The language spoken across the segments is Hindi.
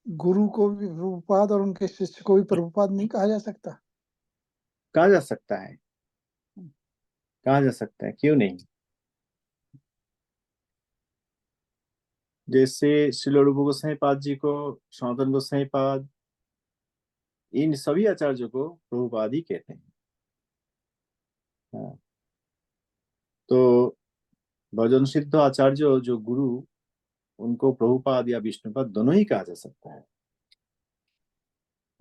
गुरु को भी प्रभुपाद और उनके शिष्य को भी प्रभुपाद नहीं कहा जा सकता? कहा जा सकता है, कहा जा सकता है, क्यों नहीं। जैसे श्रील रूप गोस्वामी पाद जी को सनातन गोस्वामी पाद, इन सभी आचार्यों को प्रभुपाद ही कहते हैं। हाँ, तो भजन सिद्ध आचार्य जो गुरु, उनको प्रभुपाद या विष्णुपाद दोनों ही कहा जा सकता है।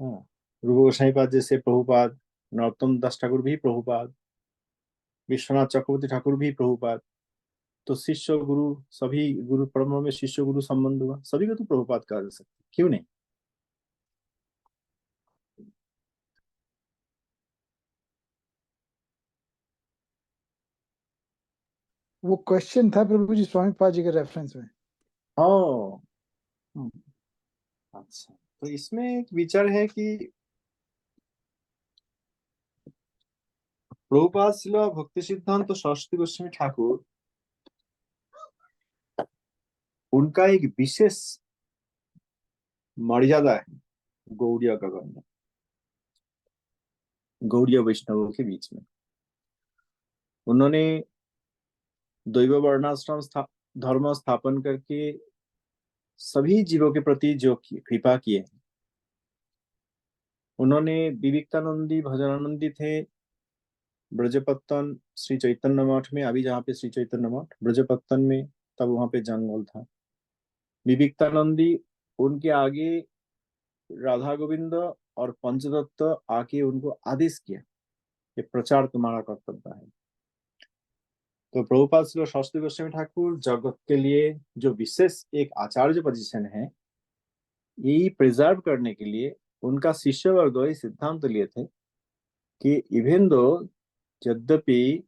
हाँ, रूप गोस्वामी पाद जैसे प्रभुपाद, नरोत्तम दास ठाकुर भी प्रभुपाद, विश्वनाथ चक्रवर्ती ठाकुर भी प्रभुपाद। तो शिष्य गुरु, सभी गुरु परम्परा में शिष्य गुरु संबंध हुआ, सभी को तो प्रभुपाद कहा जा सकता है, क्यों नहीं। वो क्वेश्चन था प्रभु जी स्वामी पाद जी के रेफरेंस में। ओ, अच्छा, तो इसमें एक विचार है कि प्रभुपाद शिल भक्ति सिद्धांत तो सरस्वती गोस्वामी ठाकुर, उनका एक विशेष मर्यादा है गौड़ीय गगन में, गौड़ीय वैष्णवों के बीच में। उन्होंने दैव वर्णाश्रम धर्म स्थापन करके सभी जीवों के प्रति जो कृपा किए हैं। उन्होंने विविक्तानंदी भजनानंदी थे ब्रजपत्तन श्री चैतन्य मठ में, अभी जहाँ पे श्री चैतन्य मठ ब्रजपत्तन में, तब वहां पे जंगल था। विविक्तानंदी, उनके आगे राधा गोविंद और पंचदत्त आके उनको आदेश किया कि प्रचार तुम्हारा कर्तव्य है। तो प्रभुपाद श्री सरस्वती गोस्वामी ठाकुर जगत के लिए जो विशेष एक आचार्य पोजीशन है, यही प्रिजर्व करने के लिए उनका शिष्य वर्ग ये सिद्धांत लिए थे कि इवन दो, यद्यपि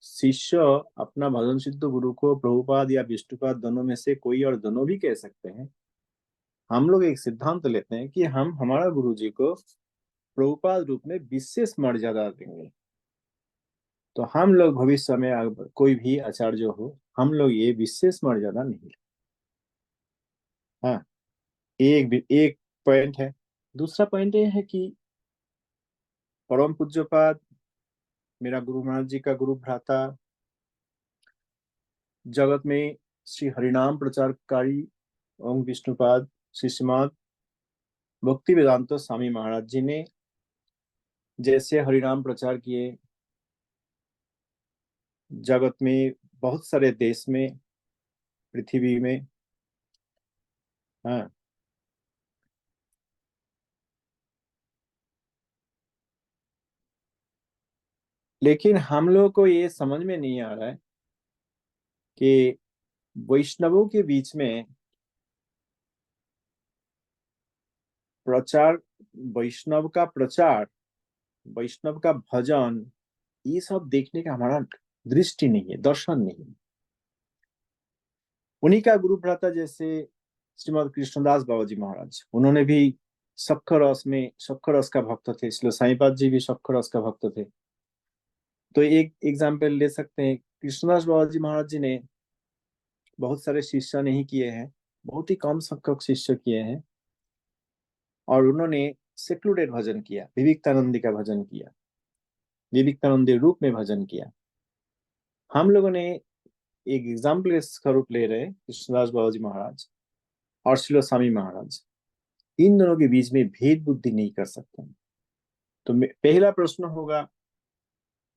शिष्य अपना भजन सिद्ध गुरु को प्रभुपाद या विष्णुपाद दोनों में से कोई और दोनों भी कह सकते हैं, हम लोग एक सिद्धांत लेते हैं कि हम हमारा गुरु जी को प्रभुपाद रूप में विशेष मर्यादा देंगे। तो हम लोग भविष्य में अगर कोई भी आचार्य हो, हम लोग ये विशेष मर्यादा नहीं। हाँ, एक पॉइंट है। दूसरा पॉइंट ये है कि परम पूज्यपाद, मेरा गुरु महाराज जी का गुरु भ्राता, जगत में श्री हरिनाम प्रचारकारी ओम विष्णुपाद श्री श्रीमद भक्ति वेदांत स्वामी महाराज जी ने जैसे हरिनाम प्रचार किए जगत में, बहुत सारे देश में, पृथ्वी में। हाँ, लेकिन हम लोग को ये समझ में नहीं आ रहा है कि वैष्णवों के बीच में प्रचार, वैष्णव का प्रचार, वैष्णव का भजन, ये सब देखने का हमारा दृष्टि नहीं है, दर्शन नहीं है। उन्हीं का गुरु भ्राता जैसे श्रीमद कृष्णदास बाबा जी महाराज, उन्होंने भी शक्कर रस में, शक्कर रस का भक्त थे। इसलिए साईपाद जी भी शक्कर रस का भक्त थे। तो एक एग्जाम्पल ले सकते हैं, कृष्णदास बाबा जी महाराज जी ने बहुत सारे शिष्य नहीं किए हैं, बहुत ही कम संख्यक शिष्य किए हैं, और उन्होंने सेक्लूडेड भजन किया, विविक्तानंदी का भजन किया, विविक्तानंदी रूप में भजन किया। हम लोगों ने एक एग्जाम्पल का रूप ले रहे कृष्णदास बाबा जी महाराज और शिलो स्वामी महाराज, इन दोनों के बीच में भेद बुद्धि नहीं कर सकते। तो पहला प्रश्न होगा,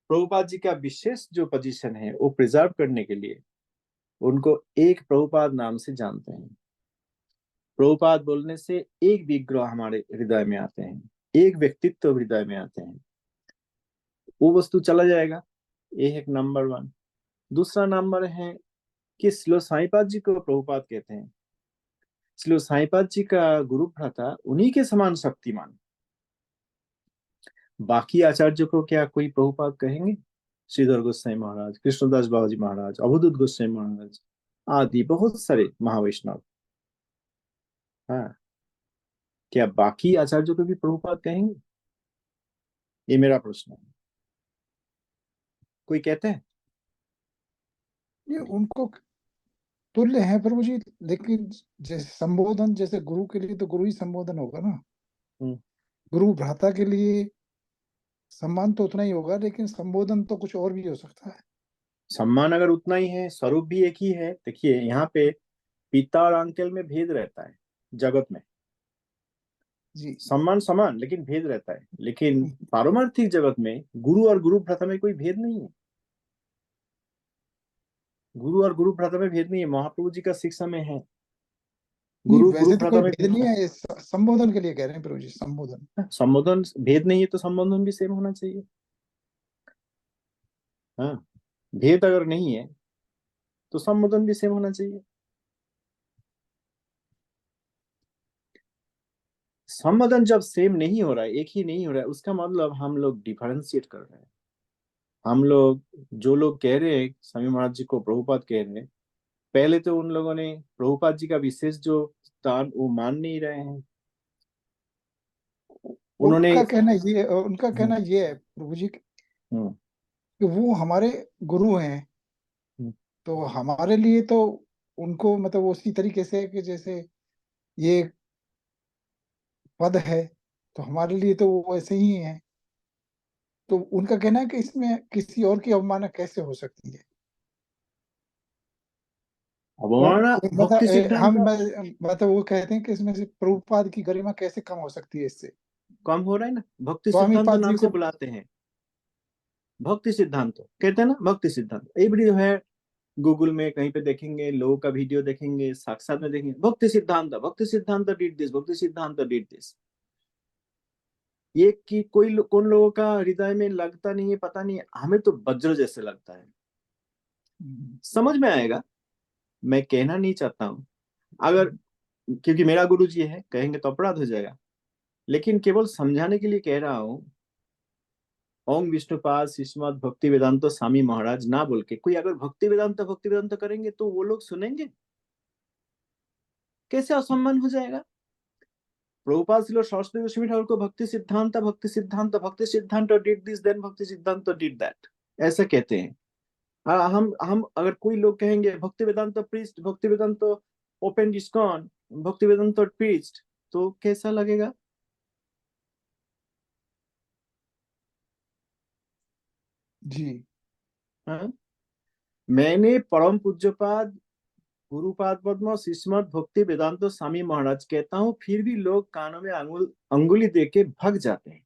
प्रभुपाद जी का विशेष जो पोजीशन है वो प्रिजर्व करने के लिए उनको एक प्रभुपाद नाम से जानते हैं। प्रभुपाद बोलने से एक विग्रह हमारे हृदय में आते हैं, एक व्यक्तित्व हृदय में आते हैं, वो वस्तु चला जाएगा। ये है नंबर वन। दूसरा नंबर है कि श्रील साईपाद जी को प्रभुपाद कहते हैं। श्रील साईपाद जी का गुरु भ्राता उन्हीं के समान शक्तिमान, बाकी आचार्य को क्या कोई प्रभुपाद कहेंगे? श्रीधर गोस्वामी महाराज, कृष्णदास बाबाजी महाराज, अवधूत गोस्वामी महाराज आदि बहुत सारे महावैष्णव, हाँ, क्या बाकी आचार्यों को भी प्रभुपाद कहेंगे? ये मेरा प्रश्न है। कोई कहते हैं? ये उनको तुल्य हैं प्रभु जी, लेकिन जैसे संबोधन, जैसे गुरु के लिए तो गुरु ही संबोधन होगा ना। हम्म। गुरु भ्राता के लिए सम्मान तो उतना ही होगा, लेकिन संबोधन तो कुछ और भी हो सकता है। सम्मान अगर उतना ही है, स्वरूप भी एक ही है। देखिए यहाँ पे पिता और अंकल में भेद रहता है जगत में। जी। सम्मान समान, लेकिन भेद रहता है। लेकिन पारमार्थिक जगत में गुरु और गुरु भ्राता में कोई भेद नहीं है। गुरु और गुरु भ्राता में भेद नहीं है, महाप्रभु जी का शिक्षा में है। नहीं, गुरु गुरु वैसे तो भ्राता कोई में भेद नहीं है, ये संबोधन के लिए कह रहे हैं प्रभु जी, संबोधन। संबोधन भेद नहीं है तो संबोधन भी सेम होना चाहिए। हाँ, भेद अगर नहीं है तो संबोधन भी सेम होना चाहिए। संबोधन जब सेम नहीं हो रहा है, एक ही नहीं हो रहा है, उसका मतलब हम लोग डिफरेंशिएट कर रहे हैं। हम लोग, जो लोग कह रहे हैं स्वामी महाराज जी को प्रभुपाद कह रहे हैं, पहले तो उन लोगों ने प्रभुपाद जी का विशेष जो स्थान वो मान नहीं रहे हैं। उन्होंने उनका कहना ये है प्रभु जी, हम्म, कि वो हमारे गुरु हैं, हम्म। तो हमारे लिए तो उनको मतलब उसी तरीके से कि जैसे ये पद है, तो हमारे लिए तो वो वैसे ही है। तो उनका कहना है कि इसमें किसी और की अवमानना कैसे हो सकती है। अब वो हमारा मतलब भक्ति सिद्धांत मतलब वो कहते हैं कि इसमें से प्रभुपाद की गरिमा कैसे कम हो सकती है इससे। कम हो रहा है ना, भक्ति स्वामी सिद्धांत पाद जी नाम से को। बुलाते हैं। भक्ति सिद्धांत कहते हैं ना, भक्ति सिद्धांत ये भी जो है, गूगल में कहीं पे देखेंगे, लोगों का वीडियो देखेंगे, साक्षात में देखेंगे, भक्ति सिद्धांत डिड दिस, भक्ति सिद्धांत डिड दिस। ये कि कौन लोगों का हृदय में लगता नहीं है, पता नहीं है। हमें तो वज्र जैसे लगता है। समझ में आएगा, मैं कहना नहीं चाहता हूं। अगर, क्योंकि मेरा गुरु जी है, कहेंगे तो अपराध हो जाएगा, लेकिन केवल समझाने के लिए कह रहा हूं। ओम विष्णुपाद श्रीमद् भक्ति वेदांत स्वामी महाराज ना बोल के कोई अगर भक्ति वेदांत करेंगे तो वो लोग सुनेंगे कैसे? असम्मान हो जाएगा। प्रभुपाद श्रील सरस्वती गोस्वामी ठाकुर को भक्ति सिद्धांत डिड दिस, देन भक्ति सिद्धांत डिड दैट, ऐसा कहते हैं। हम अगर कोई लोग कहेंगे भक्ति वेदांत प्रीस्ट, भक्ति वेदांत ओपन डिस्कॉन, भक्ति वेदांत प्रीस्ट, तो कैसा लगेगा? जी। हाँ? मैंने परम पूज्यपाद गुरुपाद पद्म श्रीमद् भक्ति वेदांत स्वामी महाराज कहता हूँ, फिर भी लोग कानों में अंगुली दे के भग जाते हैं।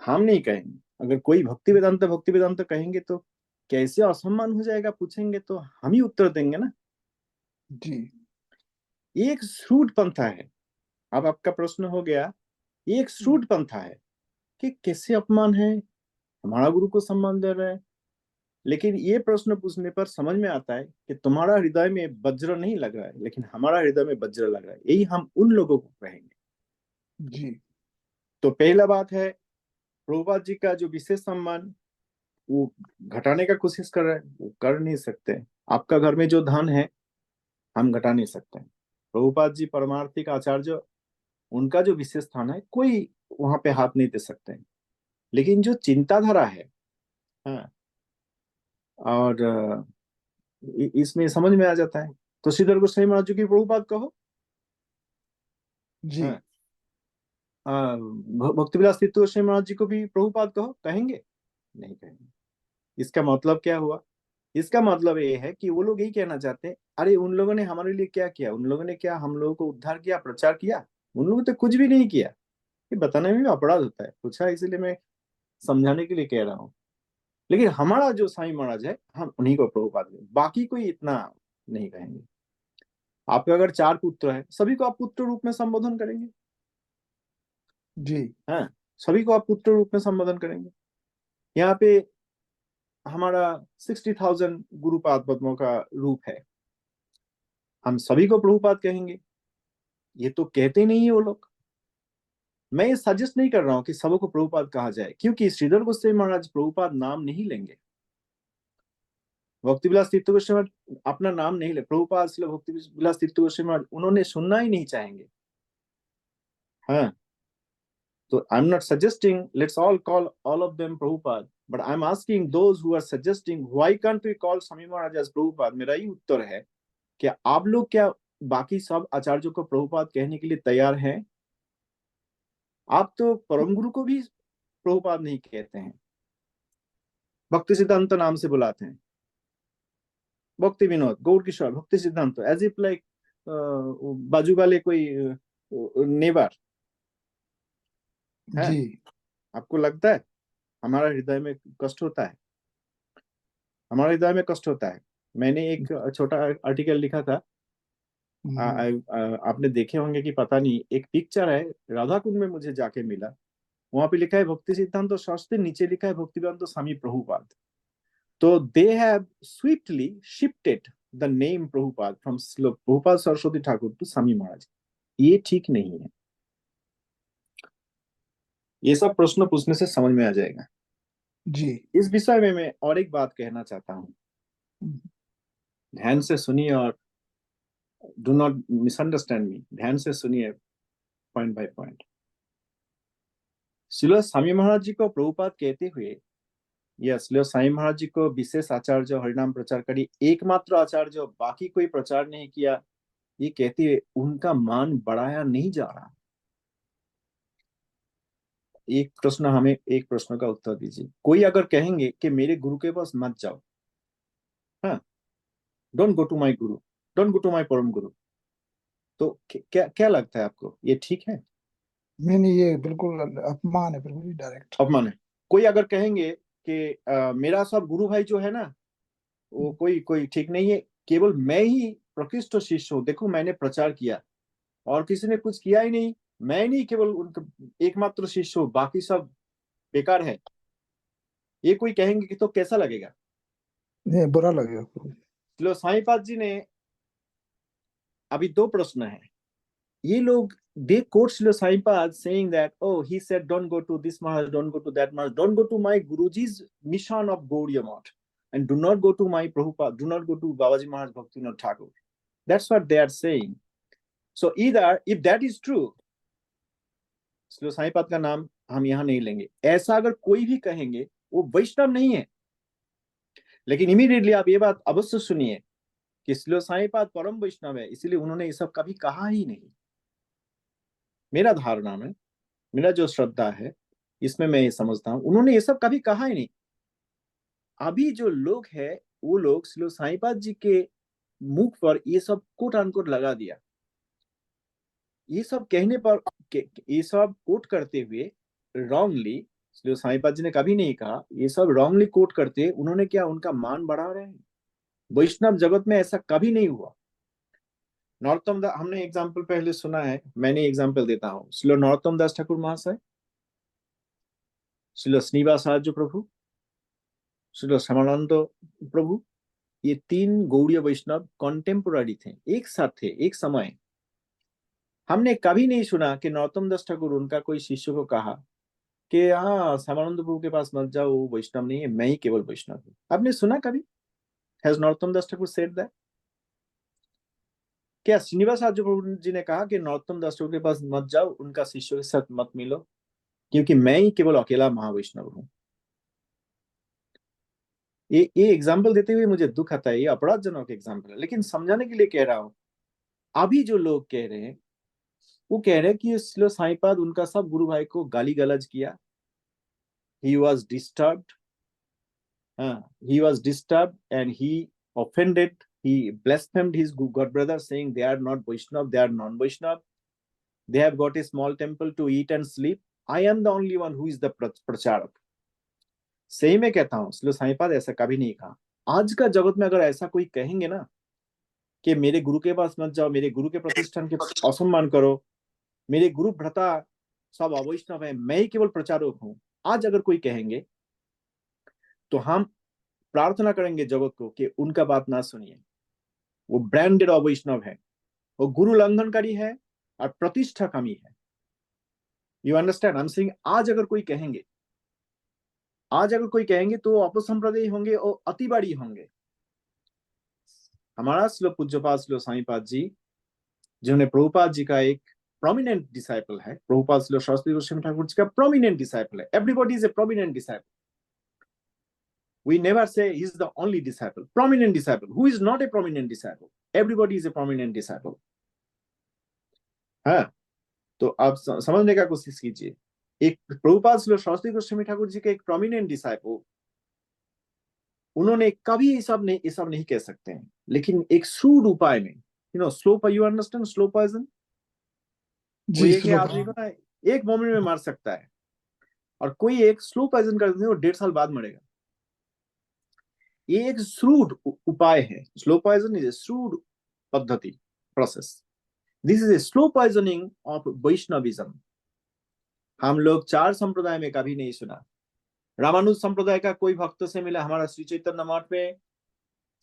हम नहीं कहेंगे। अगर कोई भक्ति वेदांत कहेंगे तो कैसे असम्मान हो जाएगा पूछेंगे तो हम ही उत्तर देंगे ना। जी। एक श्रूड पंथा है। अब आपका प्रश्न हो गया, एक श्रूड पंथा है कि कैसे अपमान है, हमारा गुरु को सम्मान दे रहा है। लेकिन ये प्रश्न पूछने पर समझ में आता है कि तुम्हारा हृदय में वज्र नहीं लग रहा है, लेकिन हमारा हृदय में वज्र लग रहा है। यही हम उन लोगों को कहेंगे। जी। तो पहला बात है, प्रभुपाद जी का जो विशेष सम्मान वो घटाने का कोशिश कर रहे हैं, वो कर नहीं सकते। आपका घर में जो धन है हम घटा नहीं सकते। प्रभुपाद जी परमार्थिक आचार्य, उनका जो विशेष स्थान है कोई वहां पे हाथ नहीं दे सकते। लेकिन जो चिंताधारा है, हाँ, और इसमें समझ में आ जाता है। तो श्रीधर गोस्वामी महाराज जी की प्रभुपाद कहो, जी। हाँ, भक्ति विलास तीर्थ गोस्वामी महाराज जी को भी प्रभुपाद कहो, कहेंगे? नहीं कहेंगे। इसका मतलब क्या हुआ? इसका मतलब ये है कि वो लोग यही कहना चाहते हैं, अरे उन लोगों ने हमारे लिए क्या किया, उन लोगों ने क्या हम लोगों को उद्धार किया, प्रचार किया? उन लोगों ने तो कुछ भी नहीं किया। ये बताने में भी अपराध होता है, पूछा इसलिए मैं समझाने के लिए कह रहा हूँ। लेकिन हमारा जो साईं महाराज है, हम उन्हीं को प्रभुपाद करेंगे, बाकी कोई इतना नहीं कहेंगे। आपके अगर 4 पुत्र है, सभी को आप पुत्र रूप में संबोधन करेंगे। जी। हाँ, सभी को आप पुत्र रूप में संबोधन करेंगे। यहाँ पे हमारा 60,000 गुरुपाद पद्मों का रूप है, हम सभी को प्रभुपाद कहेंगे? ये तो कहते नहीं है वो लोग। मैं ये सजेस्ट नहीं कर रहा हूं कि सबको प्रभुपाद कहा जाए, क्योंकि श्रीधर गोस्वामी महाराज प्रभुपाद नाम नहीं लेंगे। भक्ति विलास तीर्थ गोस्वामी महाराज अपना नाम नहीं ले, प्रभुपाद श्रील भक्ति विलास तीर्थ गोस्वामी महाराज उन्होंने सुनना ही नहीं चाहेंगे। हाँ, तो I am not suggesting let's all call all of them Prabhupada, but I am asking those who are suggesting why can't we call Swami Maharaj as Prabhupada. मेरा ही उत्तर है क्या आप लोग क्या बाकी सब आचार्यों को प्रभुपाद कहने के लिए तैयार हैं? आप तो परम गुरु को भी प्रभुपाद नहीं कहते हैं, भक्ति सिद्धांत नाम से बुलाते हैं, भक्ति विनोद, गौर किशोर, भक्ति सिद्धांत, एज इफ लाइक बाजू वाले कोई नेबर है। जी आपको लगता है हमारा हृदय में कष्ट होता है? हमारे हृदय में कष्ट होता है। मैंने एक छोटा आर्टिकल लिखा था, आपने देखे होंगे कि पता नहीं, एक पिक्चर है राधा कुंड में, मुझे जाके मिला, वहां पे लिखा है भक्ति सिद्धांत तो शास्त्री, नीचे लिखा है भक्तिवेदांत तो स्वामी प्रभुपाद। तो they have swiftly shifted the name Prabhupada from Prabhupada Saraswati Thakur to Swami Maharaj. ये ठीक नहीं है। ये सब प्रश्न पूछने से समझ में आ जाएगा। जी। इस विषय में मैं और एक बात कहना चाहता हूँ, ध्यान से सुनिए और डू नॉट मिसअंडरस्टैंड मी, ध्यान से सुनिए point by point. Srila Swami Maharaj जी को प्रभुपाद कहते हुए, या श्रील स्वामी महाराज जी को विशेष आचार्य, हरिनाम प्रचारकारी, एकमात्र आचार्य, बाकी कोई प्रचार नहीं किया, ये कहते हुए उनका मान बढ़ाया नहीं जा रहा। एक प्रश्न का उत्तर दीजिए। कोई अगर कहेंगे कि मेरे गुरु के पास मत जाओ, हाँ, don't go to my Guru, don't go to my परम गुरु, तो क्या क्या लगता है आपको, ये ठीक है? नहीं, ये बिल्कुल अपमान है, बिल्कुल डायरेक्ट। अपमान है। कोई अगर कहेंगे कि मेरा सब गुरु भाई जो है ना, वो कोई कोई ठीक नहीं है, केवल मैं ही प्रकृष्ट शिष्य हूँ, देखो मैंने प्रचार किया और किसी ने कुछ किया ही नहीं, मैं नहीं केवल उनका एकमात्र शिष्य हूँ, बाकी सब बेकार है, ये कोई कहेंगे कि तो कैसा लगेगा? नहीं, बुरा लगेगा। चलो, साईपाद जी ने, अभी दो प्रश्न है। ये लोग, they quote Srila Saipad saying that, oh, he said, don't go to this Maharaj, don't go to that Maharaj, don't go to my Guruji's mission of Gaudiya Math, and do not go to my Prabhupada, do not go to Babaji Maharaj Bhaktivinoda Thakur. That's what they are saying. So either, if that is true, Srila Saipad का नाम हम यहाँ नहीं लेंगे, ऐसा अगर कोई भी कहेंगे वो वैष्णव नहीं है। लेकिन इमीडिएटली आप ये बात अवश्य सुनिए कि श्रील साईपाद परम वैष्णव है, इसीलिए उन्होंने ये सब कभी कहा ही नहीं। मेरा धारणा में, मेरा जो श्रद्धा है, इसमें मैं ये समझता हूं उन्होंने ये सब कभी कहा ही नहीं। अभी जो लोग हैं वो लोग श्रील साईपाद जी के मुख पर ये सब कोट अनकोट लगा दिया। ये सब कहने पर, ये सब कोट करते हुए रॉन्गली, श्रील साईपाद जी ने कभी नहीं कहा, ये सब रॉन्गली कोट करते उन्होंने क्या उनका मान बढ़ा रहे हैं? वैष्णव जगत में ऐसा कभी नहीं हुआ। नरोत्तम दास, हमने एग्जाम्पल पहले सुना है, मैंने एग्जाम्पल देता हूँ। श्रील नरोत्तम दास ठाकुर महाशय, श्रील श्रीनिवास आचार्य प्रभु, श्रील श्यामानंद प्रभु, ये तीन गौड़ीय वैष्णव कॉन्टेम्पोररी थे, एक साथ थे, एक समय। हमने कभी नहीं सुना कि नरोत्तम दास ठाकुर उनका कोई शिष्य को कहा कि हाँ, श्यामानंद प्रभु के पास मत जाओ, वो वैष्णव नहीं है, मैं ही केवल वैष्णव हूँ। आपने सुना कभी? Has Narottam Das Thakur said that? क्या श्रीनिवास आचार्य प्रभु जी ने कहा कि नरोत्तम दास ठाकुर के पास मत जाओ, उनका शिष्यों के साथ मत मिलो, क्योंकि मैं ही केवल अकेला महावैष्णव हूँ? ये एग्जाम्पल देते हुए मुझे दुख आता है, ये अपराधजनक एग्जाम्पल है, लेकिन समझाने के लिए कह रहा हूं। अभी जो लोग कह रहे हैं वो कह रहे हैं कि श्रील साईपाद उनका सब गुरु भाई को गाली गलौज किया, he was disturbed, he was disturbed and he offended, he blasphemed his god brother, saying they are not Vaishnav, they are non-Vaishnav, they have got a small temple to eat and sleep, I am the only one who is the pracharak. सही में कहता हूँ, श्रील साईपाद ऐसा कभी नहीं कहा। आज का जगत में अगर ऐसा कोई कहेंगे ना कि मेरे गुरु के पास मत जाओ, मेरे गुरु के प्रतिष्ठान के असम्मान करो, मेरे गुरु भ्रता सब अवैष्णव है, मैं ही केवल प्रचारक हूं, आज अगर कोई कहेंगे तो हम प्रार्थना करेंगे जगत को कि उनका बात ना सुनिए। वो ब्रांडेड अवैष्णव है, वो गुरु लंघनकारी है और प्रतिष्ठा कमी है। You understand I am saying? आज अगर कोई कहेंगे तो अपसंप्रदायी होंगे और अतिवादी होंगे। हमारा श्रील पूज्यपाद श्रील साईपाद जी, जिन्होंने प्रभुपाद जी का एक प्रोमिनेंट डिसाइपल है, प्रभुपाद श्रील सरस्वती गोस्वामी ठाकुर जी का प्रोमिनेंट डिसाइपल है। Everybody is a prominent disciple, we never say he is the only disciple, prominent disciple. Who is not a prominent disciple? everybody is a prominent disciple. हाँ, तो आप समझने का कोशिश कीजिए, एक प्रभुपाद श्री सरस्वती गोस्वामी ठाकुर जी के एक प्रोमिनेंट डिसाइपल, उन्होंने कभी ये सब नहीं कह सकते हैं, लेकिन एक सूड उपाय में, slow, you understand, slow poison, जी कोई एक स्लो। आदमी को ना एक मोमेंट में मार सकता है, और कोई एक स्लो पॉइजन कर देते हैं, वो 1.5 साल बाद मरेगा। ये एक श्रूड उपाय है। Slow poison is a shrewd पद्धति, process. This is a slow poisoning of Vaishnavism. हम लोग 4 संप्रदाय में कभी नहीं सुना। रामानुज संप्रदाय का कोई भक्त से मिला हमारा श्री चैतन्य मठ में,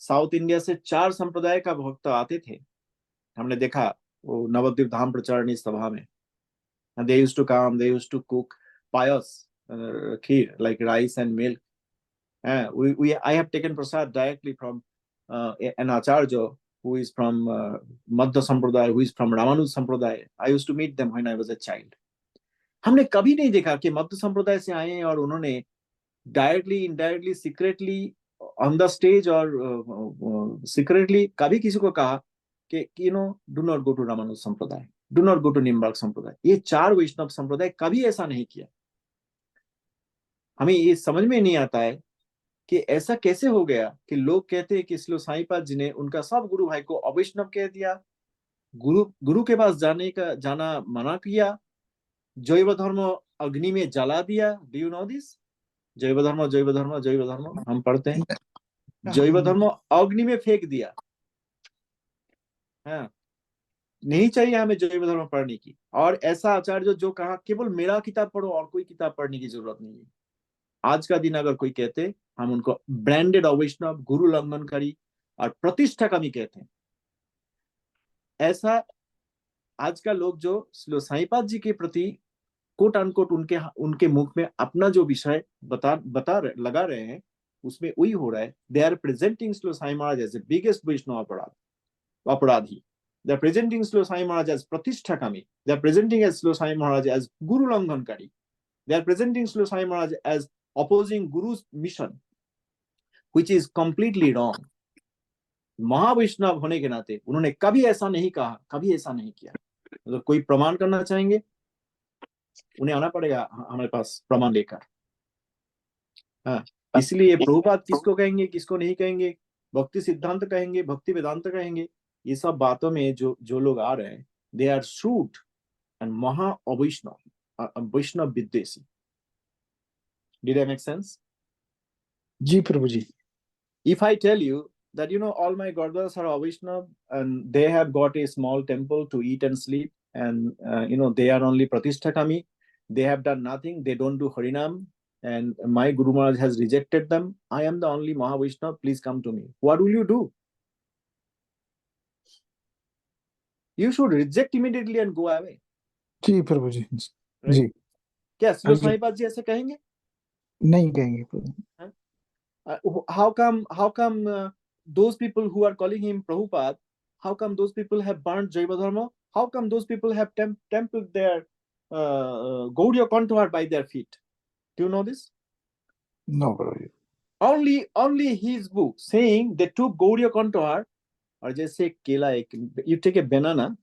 साउथ इंडिया से 4 संप्रदाय का भक्त आते थे, हमने देखा वो नवद्वीप धाम प्रचारणी सभा में। They used to come, they used to cook pious kheer, like rice and milk. I have taken prasad directly from an acharya who is from Madhya Sampradaya, who is from Ramanuj Sampradaya. I used to meet them when I was a child. हमने कभी नहीं देखा कि मध्य संप्रदाय से आए हैं और उन्होंने directly, indirectly, secretly on the stage और सीक्रेटली कभी किसी को कहा कि do not go to Ramanuja संप्रदाय, do not go to Nimbarka संप्रदाय। ये 4 वैष्णव संप्रदाय कभी ऐसा नहीं किया। हमें ये समझ में नहीं आता है कि ऐसा कैसे हो गया कि लोग कहते हैं कि श्रील साईपाद जी ने उनका सब गुरु भाई को अवैष्णव कह दिया, गुरु के पास जाना मना किया, जैव धर्म अग्नि में जला दिया। Do you know this? जैव धर्म, जैव धर्म, जैव धर्म हम पढ़ते हैं, जैव धर्म अग्नि में फेंक दिया। हाँ, नहीं चाहिए हमें जैव धर्म पढ़ने की। और ऐसा आचार्य जो कहा केवल मेरा किताब पढ़ो और कोई किताब पढ़ने की जरूरत नहीं है। आज का दिन अगर कोई कहते, हम उनको ब्रांडेड अवैष्णव, गुरु लंघनकारी और प्रतिष्ठा कमी कहते हैं। ऐसा आज का लोग जो श्री साईपाद जी के प्रति कोट अनकोट उनके मुख में अपना जो विषय लगा रहे हैं, उसमें वही हो रहा है। They are presenting Shri Sai Maharaj as the biggest Vaishnav अपराधी। They are presenting Srila Sai Maharaj as Pratishtha Kami. They are presenting as Srila Sai Maharaj as Guru Langhankari. They are presenting Srila Sai Maharaj as opposing Guru's mission, which is completely wrong. महावैष्णव होने के नाते उन्होंने कभी ऐसा नहीं कहा, कभी ऐसा नहीं किया। अगर कोई प्रमाण करना चाहेंगे, उन्हें आना पड़ेगा हमारे पास प्रमाण लेकर। हाँ, इसलिए प्रभुपाद किसको कहेंगे, किसको नहीं कहेंगे, भक्ति सिद्धांत कहेंगे, भक्ति वेदांत कहेंगे, ये सब बातों में जो लोग आ रहे हैं, दे आर श्रूड एंड महा अवैष्णव, वैष्णव विद्वेषी। Did I make sense? जी प्रभु जी। If I tell you that all my Gurdwaras are Vaishnav and they have got a small temple to eat and sleep, and they are only Pratishtha Kami, they have done nothing, they don't do Harinam, and my Guru Maharaj has rejected them, I am the only Maha Vaishnav, please come to me. What will you do? You should reject immediately and go away. जी प्रभु जी। Right? जी। क्या श्री साईपाद जी ऐसे कहेंगे? नहीं कहेंगे प्रभु। How come those people who are calling him Prabhupada, how come those people have burnt Jaiva Dharma? How come those people have templed their Gaudiya Kanthar by their feet? Do you know this? No Prabhu. Only his book saying they took Gaudiya Kanthar, or just say kela, you take a banana,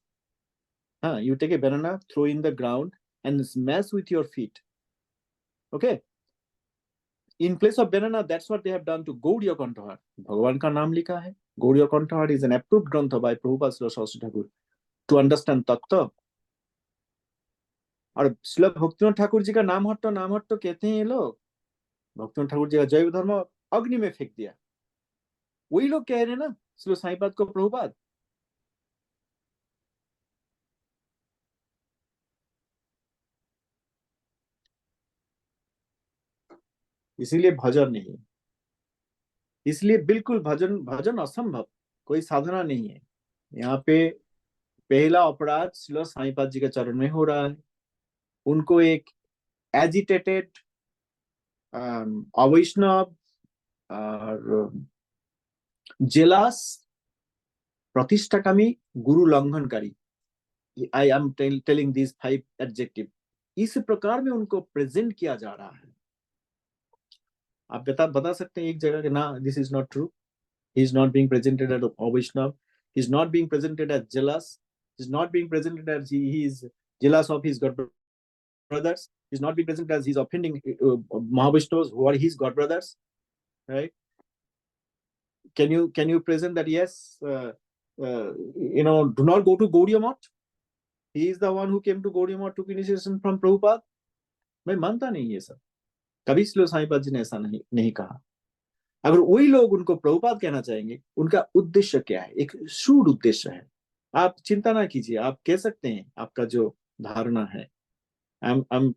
you take a banana, throw in the ground and smash with your feet. Okay? In place of banana, that's what they have done to Gaudiya Kanthar. भगवान का नाम लिखा है। Gaudiya Kanthar is an approved grantha by Prabhupada Srila Saraswati Thakur to understand तत्व। और श्रील भक्तिनाथ ठाकुर जी का नाम हट्टो कहते हैं ये लोग। भक्तिनाथ ठाकुर जी का जैव धर्म अग्नि में फेंक दिया, वही लोग कह रहे हैं ना श्रील साईपाद को प्रभुपाद। इसीलिए भजन नहीं, इसलिए बिल्कुल भजन असंभव, कोई साधना नहीं है। यहाँ पे पहला अपराध श्रील साईपाद जी के चरण में हो रहा है। उनको एक एजिटेटेड अवैष्णव और जेलस प्रतिष्ठाकामी गुरु लंघनकारी, I am telling this 5 adjective, इस प्रकार में उनको प्रेजेंट किया जा रहा है। आप बता सकते हैं एक जगह के ना this is not true, he is not being presented as a Vaishnav, He's not being presented as jealous. He's not being presented as he is jealous of his god brothers. He's not being presented as he's offending Mahavishnu's who are his god brothers, right? Can you present that? Yes, do not go to Gaudiya Math. He is the one who came to Gaudiya Math, took initiation from Prabhupada. मैं मानता नहीं ये सब, कभी श्रील साईपाद जी ने ऐसा नहीं कहा। अगर वही लोग उनको प्रभुपाद कहना चाहेंगे, उनका उद्देश्य क्या है? एक शूड उद्देश्य है। आप चिंता ना कीजिए, आप कह सकते हैं आपका जो धारणा है। I'm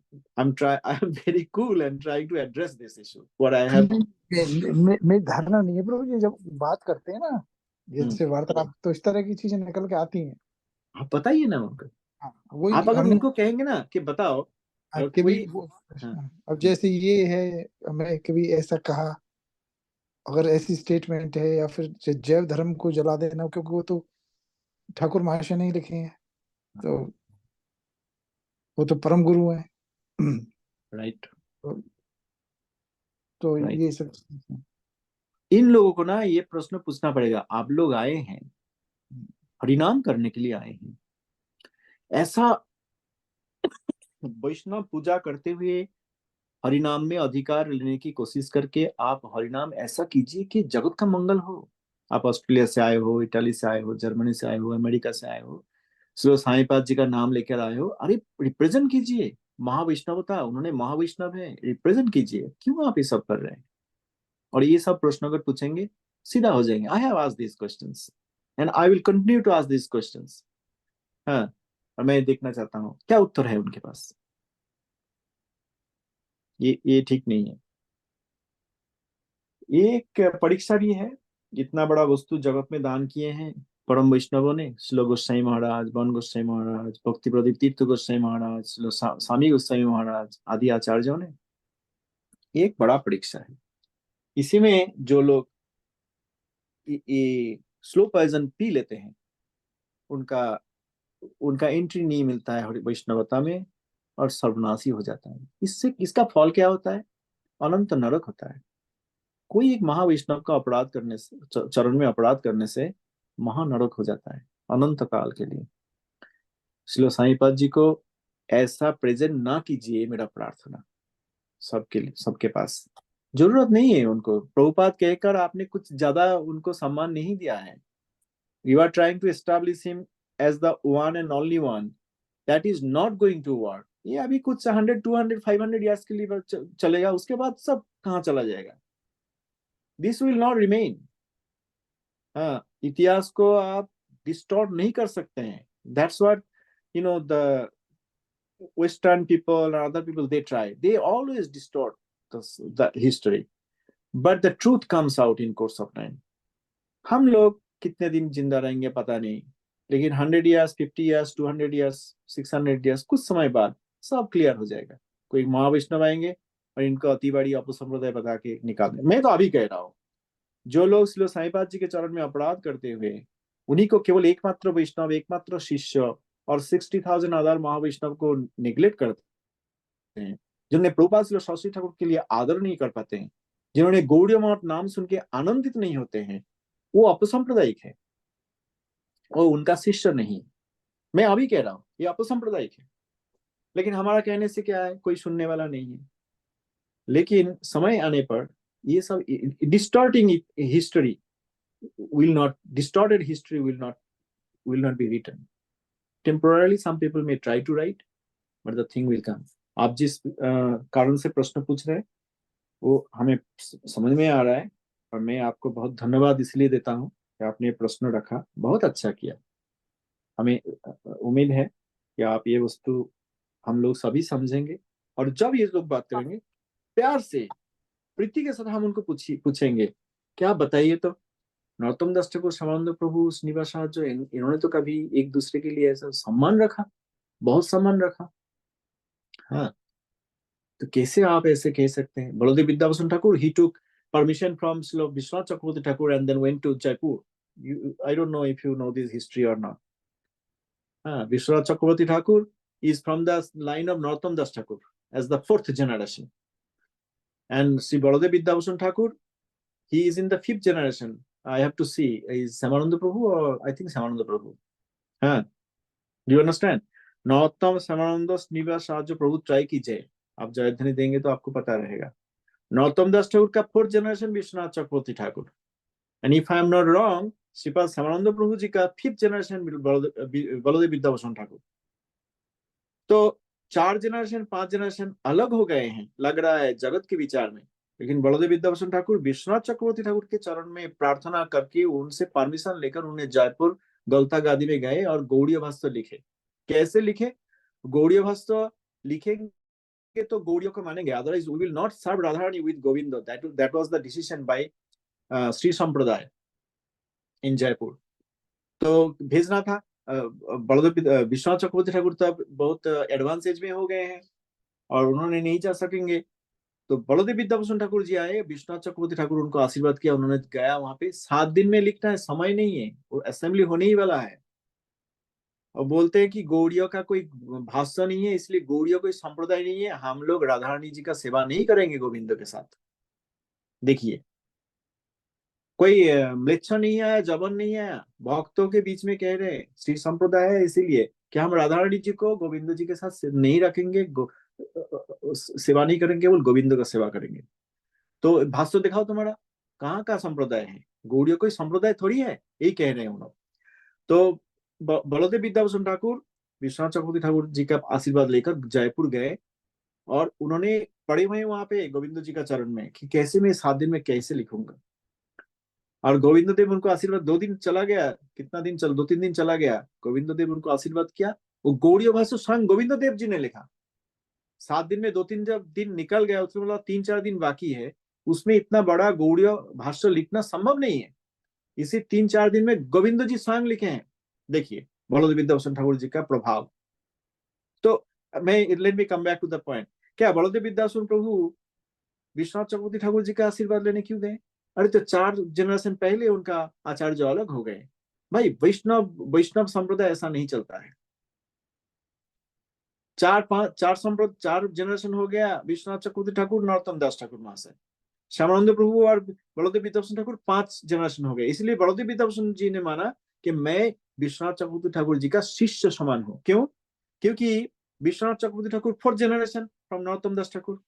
very cool and trying to address this issue. What I have मेरी धारणा नहीं है प्रभु जी, जब बात करते हैं ना जैसे वार्तालाप, तो इस तरह की चीजें निकल के आती हैं। आप बताइए ना उनको। वही आप अगर उनको कहेंगे ना कि बताओ कभी अब जैसे ये है, मैं कभी ऐसा कहा, अगर ऐसी स्टेटमेंट है, या फिर जैव धर्म को जला देना, क्योंकि वो तो ठाकुर महाशय नहीं लिखे हैं, तो वो तो परम गुरु है, राइट। तो ये सब इन लोगों को ना ये प्रश्न पूछना पड़ेगा। आप लोग आए हैं, हरिनाम करने के लिए आए हैं, ऐसा वैष्णव पूजा करते हुए हरिनाम में अधिकार लेने की कोशिश करके आप हरिनाम ऐसा कीजिए कि जगत का मंगल हो। आप ऑस्ट्रेलिया से आए हो, इटाली से आए हो, जर्मनी से आए हो, अमेरिका से आए हो, श्री साईपाद जी का नाम लेकर आए हो, अरे रिप्रेजेंट कीजिए। महावैष्णवता, उन्होंने महावैष्णव है, रिप्रेजेंट कीजिए। क्यों आप ये सब कर रहे हैं? और ये सब प्रश्न अगर पूछेंगे, सीधा हो जाएंगे। I have asked these questions and I will continue to ask these questions. हाँ, और मैं देखना चाहता हूँ क्या उत्तर है उनके पास। ये ठीक नहीं है। एक परीक्षा भी है। इतना बड़ा वस्तु जगत में दान किए हैं परम वैष्णवों ने, श्रील गोस्वामी महाराज, वन गोस्वामी महाराज, भक्ति प्रदीप तीर्थ गोस्वामी महाराज, श्रील स्वामी गोस्वामी महाराज आदि आचार्यों ने। एक बड़ा परीक्षा है। इसी में जो लोग ये स्लो पॉइजन पी लेते हैं, उनका एंट्री नहीं मिलता है वैष्णवता में, और सर्वनाशी हो जाता है। इसका फल क्या होता है? अनंत नरक होता है। कोई एक महावैष्णव का अपराध करने से, चरण में अपराध करने से महानरक हो जाता है अनंत काल के लिए। श्रील साईपाद जी को ऐसा प्रेजेंट ना कीजिए, मेरा प्रार्थना सबके लिए। सबके पास जरूरत नहीं है उनको। प्रभुपाद कहकर आपने कुछ ज्यादा उनको सम्मान नहीं दिया है। You are trying to establish him as the one and only one. That is not going to work. ये अभी कुछ 100, 200, 500 ईयर्स के लिए चलेगा, उसके बाद सब कहाँ चला जाएगा? This will not remain. हाँ, इतिहास को आप डिस्टॉर्ट नहीं कर सकते हैं। That's what the Western people or other people, they try. They always distort the history. But the truth comes out in course of time. हम लोग कितने दिन जिंदा रहेंगे पता नहीं, लेकिन 100 years, 50 years, 200 years, 600 years, कुछ समय बाद सब क्लियर हो जाएगा। कोई महावैष्णव आएंगे और इनको अति बड़ी अपसंप्रदाय बता के निकाल दें। मैं तो अभी कह रहा हूँ, जो लोग श्रील साईपाद जी के चरण में अपराध करते हुए, उन्हीं को केवल एकमात्र वैष्णव, एकमात्र शिष्य और 60,000 अदर महावैष्णव को निग्लेक्ट करते हैं, जिन्होंने प्रभुपाद श्री शास्त्री ठाकुर के लिए आदर नहीं कर पाते हैं, जिन्होंने गौड़ीय मठ नाम सुन के आनंदित नहीं होते हैं, वो अपसांप्रदायिक है और उनका शिष्य नहीं। मैं अभी कह रहा हूं ये अपसांप्रदायिक है, लेकिन हमारा कहने से क्या है, कोई सुनने वाला नहीं है। लेकिन समय आने पर ये सब distorting history will not distorted history will not be written. Temporarily some people may try to write, but the thing will come. आप जिस कारण से प्रश्न पूछ रहे हैं वो हमें समझ में आ रहा है, और मैं आपको बहुत धन्यवाद इसलिए देता हूं कि आपने प्रश्न रखा, बहुत अच्छा किया। हमें उम्मीद है कि आप ये वस्तु हम लोग सभी समझेंगे, और जब ये लोग बात करेंगे प्यार से, प्रीति के साथ हम उनको पूछेंगे क्या बताइए तो नरोत्तम दास ठाकुर, श्यामानंद प्रभु, श्रीनिवास जो इन्होंने तो कभी एक दूसरे के लिए ऐसा सम्मान रखा, बहुत सम्मान रखा। हाँ, तो कैसे आप ऐसे कह सकते हैं? Baldev Vidyabhushan Thakur, he took permission from Vishwanath Chakraborty Thakur and then went to Jaipur. I don't know if you know this history or not. Vishwanath Chakraborty Thakur is from the line of Narottam Das Thakur as the 4th generation, and Sri Baladev Vidyabhushan Thakur, he is in the 5th generation I have to see is Samananda Prabhu or I think Samananda Prabhu. हाँ, do you understand? Narottam Shyamanand Srinivas Acharya Prabhu try कीजिए, आप जयध्वनि देंगे तो आपको पता रहेगा। नरोत्तम दास ठाकुर का 4th generation Vishwanath Chakravarti Thakur, and if I am not wrong Shripad Shyamanand Prabhu ji का 5th जनरेशन बलदेव विद्याभूषण ठाकुर। तो 4 जनरेशन 5 जनरेशन अलग हो गए हैं लग रहा है जगत के विचार में, लेकिन बलदेव विद्याभूषण ठाकुर विश्वनाथ चक्रवर्ती ठाकुर के चरण में प्रार्थना करके उनसे परमिशन लेकर उन्हें जयपुर गलता गादी में गए और गौड़ीय भाष्य लिखे। कैसे लिखे? गौड़ीय भाष्य लिखेंगे तो गौड़ियों को मानेंगे, otherwise we will not serve Radha Rani with Govind. That was the decision by Shri Sampradaya in Jaipur. तो भेजना था। बलदेव विश्वनाथ चक्रवर्ती ठाकुर तो अब बहुत एडवांस एज में हो गए हैं और उन्होंने नहीं जा सकेंगे, तो बलदेव विद्याभूषण ठाकुर जी आए, विश्वनाथ चक्रवर्ती ठाकुर उनको आशीर्वाद किया, उन्होंने गया वहां पे। 7 दिन में लिखना है, समय नहीं है, वो असेंबली होने ही वाला है। और बोलते हैं कि गौड़ियों का कोई भाष्य नहीं है, इसलिए गौड़ियों कोई संप्रदाय नहीं है, हम लोग राधा रानी जी का सेवा नहीं करेंगे गोविंद के साथ। देखिए, कोई म्लेच्छ नहीं आया, जबन नहीं आया, भक्तों के बीच में कह रहे श्री संप्रदाय है इसीलिए कि हम राधा रानी जी को गोविंद जी के साथ नहीं रखेंगे, सेवा नहीं करेंगे, केवल गोविंद का सेवा करेंगे। तो भाष्य दिखाओ तुम्हारा, कहाँ का संप्रदाय है? गौड़ियों कोई संप्रदाय थोड़ी है, यही कह रहे हैं उन लोग। तो बलदेव विद्याभूषण ठाकुर विश्वनाथ चक्रवर्ती ठाकुर जी का आशीर्वाद लेकर जयपुर गए और उन्होंने पड़े हुए वहां पे गोविंद जी का चरण में कि कैसे मैं 7 दिन में कैसे लिखूंगा। और गोविंद देव उनको आशीर्वाद, 2 दिन चला गया, कितना दिन चल 2-3 दिन चला गया, गोविंद देव उनको आशीर्वाद किया। वो गौड़ीय भाष्य स्वयं गोविंद देव जी ने लिखा। 7 दिन में 2-3 जब दिन निकल गया, उसमें मतलब 3-4 दिन बाकी है, उसमें इतना बड़ा गौड़ीय भाष्य लिखना संभव नहीं है। इसी 3-4 दिन में गोविंद जी स्वयं लिखे हैं। देखिए बलदेव विद्याभूषण ठाकुर जी का प्रभाव। तो मैं let me come back to the point, क्या बलदेव विद्याभूषण प्रभु विश्वनाथ चक्रवर्ती ठाकुर जी का आशीर्वाद लेने क्यों गए? अरे तो 4 जनरेशन पहले उनका आचार्य अलग हो गए। भाई वैष्णव वैष्णव संप्रदाय ऐसा नहीं चलता है। 4 जनरेशन हो गया, विश्वनाथ चक्रवर्ती ठाकुर, नरोत्तम दास ठाकुर महाशय, श्यामानंद प्रभु और बलदेव विद्याभूषण ठाकुर 5 जनरेशन हो गए। इसलिए बलदेव विद्याभूषण जी ने माना कि मैं विश्वनाथ चक्रवर्ती ठाकुर जी का शिष्य समान हूँ। क्यों? क्योंकि Vishwanath Chakravarti Thakur 4th generation from Narottam Das Thakur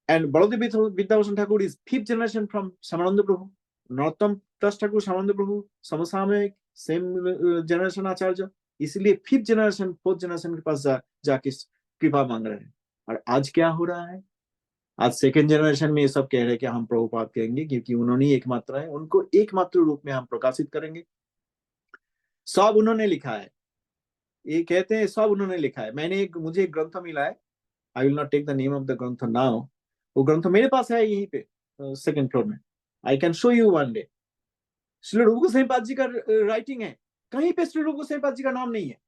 and Baladev Vidyabhushan Thakur is 5th generation from Samananda Prabhu. Narottam Das Thakur, Samananda Prabhu, समसामयिक सेम जनरेशन आचार्य, इसलिए 5th जनरेशन 4th जनरेशन के पास जाके कृपा मांग रहे हैं। और आज क्या हो रहा है? आज 2nd जनरेशन में ये सब कह रहे हैं कि हम प्रभुपाद कहेंगे क्योंकि उन्होंने एकमात्र है, उनको एकमात्र रूप में हम प्रकाशित करेंगे। सब उन्होंने लिखा है, ये कहते हैं सब उन्होंने लिखा है। मुझे एक ग्रंथ मिला है, I will not take the name of the granth now, वो ग्रंथ मेरे पास है यहीं पे 2nd फ्लोर में, I can show you one day. Shri Rupa Goswami पाद जी का राइटिंग है, कहीं पे श्री रूप गोस्वामी पाद जी का नाम नहीं है।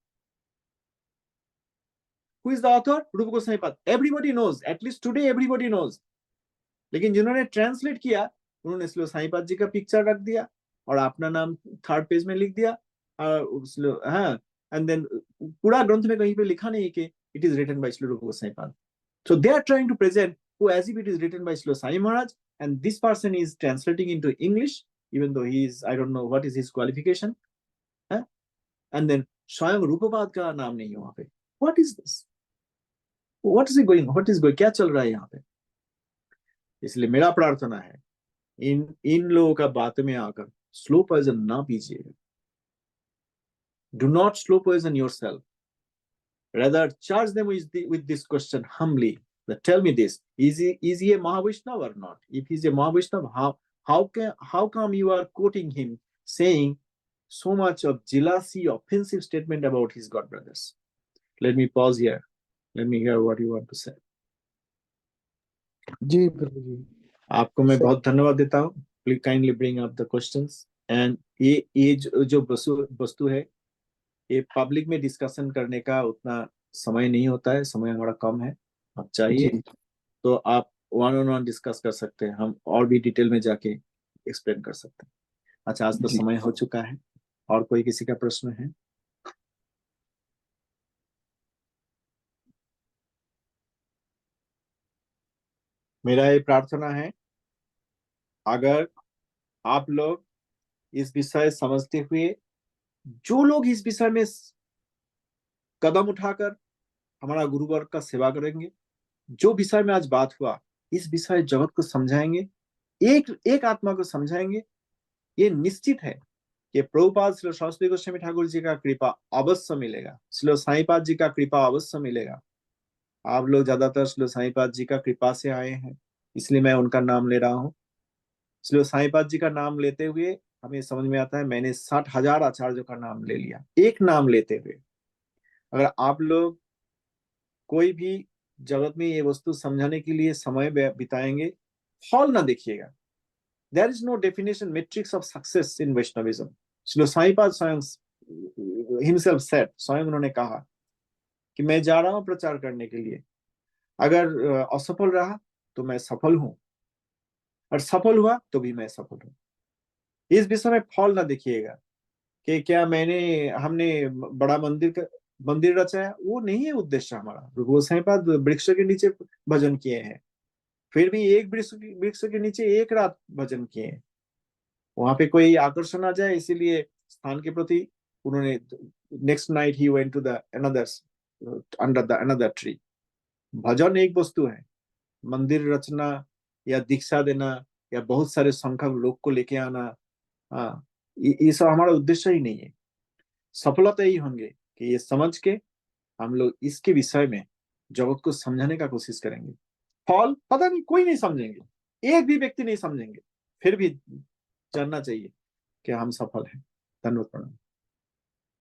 Who is the author? Rupa Goswami Pad. Everybody knows, at least today everybody knows. लेकिन जिन्होंने ट्रांसलेट किया उन्होंने श्री साईं पाद जी का पिक्चर रख दिया और अपना नाम 3rd पेज में लिख दिया। हाँ, एंड देन पूरा ग्रंथ में कहीं पे लिखा नहीं कि it is written by Shri Rupa Goswami पाद। So they are trying to present who as if it is written by Srila Sai Maharaj, and this person is translating into English, even though he is, I don't know what is his qualification. And then Swayam Rupapad का नाम नहीं है वहां पे। What is this? What is going? What is going? क्या चल रहा है यहाँ पे? इसलिए मेरा प्रार्थना है, इन लोगों का बात में आकर स्लो पॉइजन ना पीजिएगा। Do not slow poison yourself. Rather charge them with this question humbly. Tell me this: is he a Mahavaishnav or not? If he's a Mahavaishnav, how come you are quoting him, saying so much of jealousy, offensive statement about his god brothers? Let me pause here. Let me hear what you want to say. जी प्रभु जी, आपको मैं बहुत धन्यवाद देता हूँ। Please kindly bring up the questions. And ये जो वस्तु है, ये पब्लिक में डिस्कशन करने का उतना समय नहीं होता है, समय हमारा कम है। आप चाहिए तो आप 1-on-1 डिस्कस कर सकते हैं, हम और भी डिटेल में जाके एक्सप्लेन कर सकते हैं। अच्छा, आज तो समय हो चुका है, और कोई किसी का प्रश्न है? मेरा ये प्रार्थना है, अगर आप लोग इस विषय समझते हुए, जो लोग इस विषय में कदम उठाकर हमारा गुरु वर्ग का सेवा करेंगे, जो विषय में आज बात हुआ, इस विषय जगत को समझाएंगे, एक एक आत्मा को समझाएंगे, ये निश्चित है कि प्रभुपाद श्री सरस्वती गोस्वामी ठाकुर जी का कृपा अवश्य मिलेगा, श्री साईपाद जी का कृपा अवश्य मिलेगा। आप लोग ज्यादातर श्री साईपाद जी का कृपा से आए हैं, इसलिए मैं उनका नाम ले रहा हूँ। श्री साईपाद जी का नाम लेते हुए हमें समझ में आता है, मैंने 60,000 आचार्यों का नाम ले लिया एक नाम लेते हुए। अगर आप लोग कोई भी जगत में ये वस्तु समझाने के लिए समय बिताएंगे, फल ना देखिएगा। There is no definition metrics of success in Vaishnavism. Shri Saipad स्वयं हिमसेल्फ सेड, स्वयं उन्होंने कहा कि मैं जा रहा हूं प्रचार करने के लिए, अगर असफल रहा तो मैं सफल हूं, और सफल हुआ तो भी मैं सफल हूं। इस विषय में फल ना देखिएगा कि क्या हमने बड़ा मंदिर रचाया, वो नहीं है उद्देश्य हमारा। गोसाईपाद वृक्ष के नीचे भजन किए हैं, फिर भी एक वृक्ष के नीचे एक रात भजन किए हैं। वहां पे कोई आकर्षण आ जाए इसीलिए स्थान के प्रति उन्होंने नेक्स्ट नाइट ही went to the another under the another tree. भजन एक वस्तु है, मंदिर रचना या दीक्षा देना या बहुत सारे संख्यक लोग को लेके आना, हाँ, ये सब हमारा उद्देश्य ही नहीं है। सफलता यही होंगे कि ये समझ के हम लोग इसके विषय में जगत को समझाने का कोशिश करेंगे। फल पता नहीं, कोई नहीं समझेंगे, एक भी व्यक्ति नहीं समझेंगे, फिर भी जानना चाहिए कि हम सफल हैं। धन्यवाद प्रणाम।